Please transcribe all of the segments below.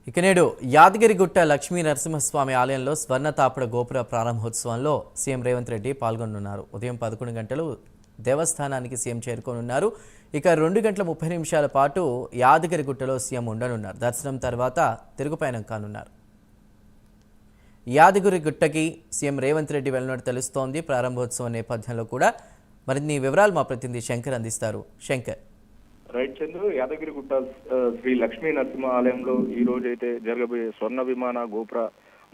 ఇక నేడు యాదగిరిగుట్ట లక్ష్మీ నరసింహస్వామి ఆలయంలో స్వర్ణ తాపడ గోపుర ప్రారంభోత్సవంలో సీఎం రేవంత్ రెడ్డి పాల్గొనున్నారు. ఉదయం 11 గంటలు దేవస్థానానికి సీఎం చేరుకోనున్నారు. ఇక 2 గంటల 30 నిమిషాల పాటు యాదగిరిగుట్టలో సీఎం ఉండనున్నారు. దర్శనం తర్వాత తిరుగుపయనం కానున్నారు. యాదగిరిగుట్టకి సీఎం రేవంత్ రెడ్డి వెళ్ళినట్టు తెలుస్తోంది. ప్రారంభోత్సవం నేపథ్యంలో కూడా మరిన్ని వివరాలు మా ప్రతినిధి శంకర్ అందిస్తారు. శంకర్. రైట్ చంద్రు, యాదగిరిగుట్ట శ్రీ లక్ష్మీ నరసింహ ఆలయంలో ఈ రోజు అయితే జరగబోయే స్వర్ణ విమాన గోపుర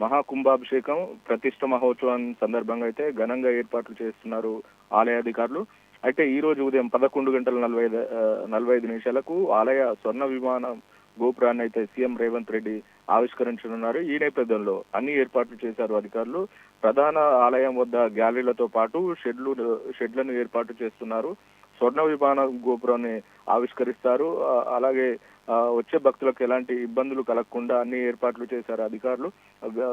మహాకుంభాభిషేకం ప్రతిష్ఠ మహోత్సవం సందర్భంగా అయితే ఘనంగా ఏర్పాట్లు చేస్తున్నారు ఆలయ అధికారులు. అయితే ఈ రోజు ఉదయం 11 గంటల 45 నిమిషాలకు ఆలయ స్వర్ణ విమానం గోపురాన్ని అయితే సీఎం రేవంత్ రెడ్డి ఆవిష్కరించనున్నారు. ఈ నేపథ్యంలో అన్ని ఏర్పాట్లు చేశారు అధికారులు. ప్రధాన ఆలయం వద్ద గ్యాలరీలతో పాటు షెడ్లను ఏర్పాటు చేస్తున్నారు. స్వర్ణ విమాన గోపురాన్ని ఆవిష్కరిస్తారు. అలాగే వచ్చే భక్తులకు ఎలాంటి ఇబ్బందులు కలగకుండా అన్ని ఏర్పాట్లు చేశారు అధికారులు.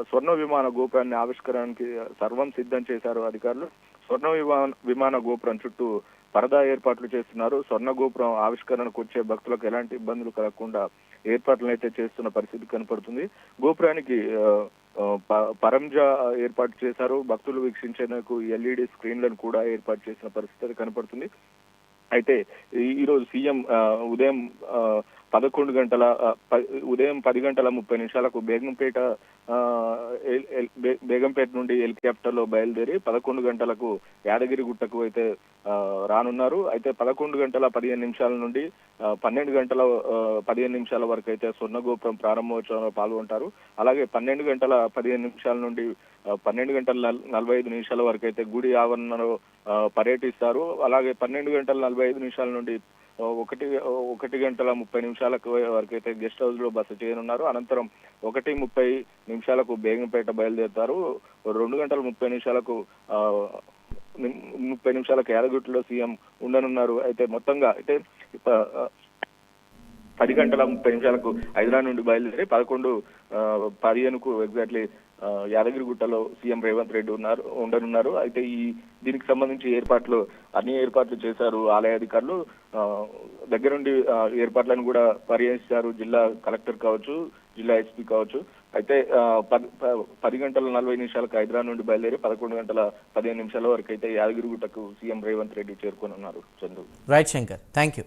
స్వర్ణ విమాన గోపురాన్ని ఆవిష్కరణకి సర్వం సిద్ధం చేశారు అధికారులు. స్వర్ణ విమాన గోపురం చుట్టూ పరదా ఏర్పాట్లు చేస్తున్నారు. స్వర్ణ గోపురం ఆవిష్కరణకు వచ్చే భక్తులకు ఎలాంటి ఇబ్బందులు కలగకుండా ఏర్పాట్లను అయితే చేస్తున్న పరిస్థితి కనపడుతుంది. గోపురానికి పరంజా ఏర్పాటు చేశారు. భక్తులు వీక్షించేందుకు ఎల్ఈడి స్క్రీన్లను కూడా ఏర్పాటు చేసిన పరిస్థితి కనపడుతుంది. అయితే ఈ రోజు సీఎం ఉదయం 10 గంటల 30 నిమిషాలకు బేగంపేట నుండి హెలికాప్టర్ లో బయలుదేరి 11 గంటలకు యాదగిరిగుట్టకు అయితే రానున్నారు. అయితే 11 గంటల 15 నిమిషాల నుండి 12 గంటల 15 నిమిషాల వరకు అయితే స్వర్ణ గోపురం ప్రారంభోత్సవంలో పాల్గొంటారు. అలాగే 12 గంటల 15 నిమిషాల నుండి 12 గంటల 45 నిమిషాల వరకు అయితే గుడి ఆవరణలో పర్యటిస్తారు. అలాగే 12 గంటల 45 నిమిషాల నుండి 1 గంటల 30 నిమిషాలకు వరకు అయితే గెస్ట్ హౌస్ లో బస చేయనున్నారు. అనంతరం 1:30 నిమిషాలకు బేగంపేట బయలుదేరుతారు. 2 గంటల 30 నిమిషాలకు యాదగిరిగుట్టలో సీఎం ఉండనున్నారు. అయితే మొత్తంగా అయితే 10 గంటల 30 నిమిషాలకు హైదరాబాద్ నుండి బయలుదేరి 11:15కు ఎగ్జాక్ట్లీ యాదగిరిగుట్టలో సీఎం రేవంత్ రెడ్డి ఉండనున్నారు. అయితే దీనికి సంబంధించి అన్ని ఏర్పాట్లు చేశారు ఆలయ అధికారులు. దగ్గరుండి ఏర్పాట్లను కూడా పర్యవేక్షించారు జిల్లా కలెక్టర్ కావచ్చు, జిల్లా ఎస్పీ కావచ్చు. అయితే 10 గంటల 40 నిమిషాలకు హైదరాబాద్ నుండి బయలుదేరి 11 గంటల 15 నిమిషాల వరకు అయితే యాదగిరిగుట్టకు సీఎం రేవంత్ రెడ్డి చేరుకోనున్నారు. Chandru. Right Shankar, thank you.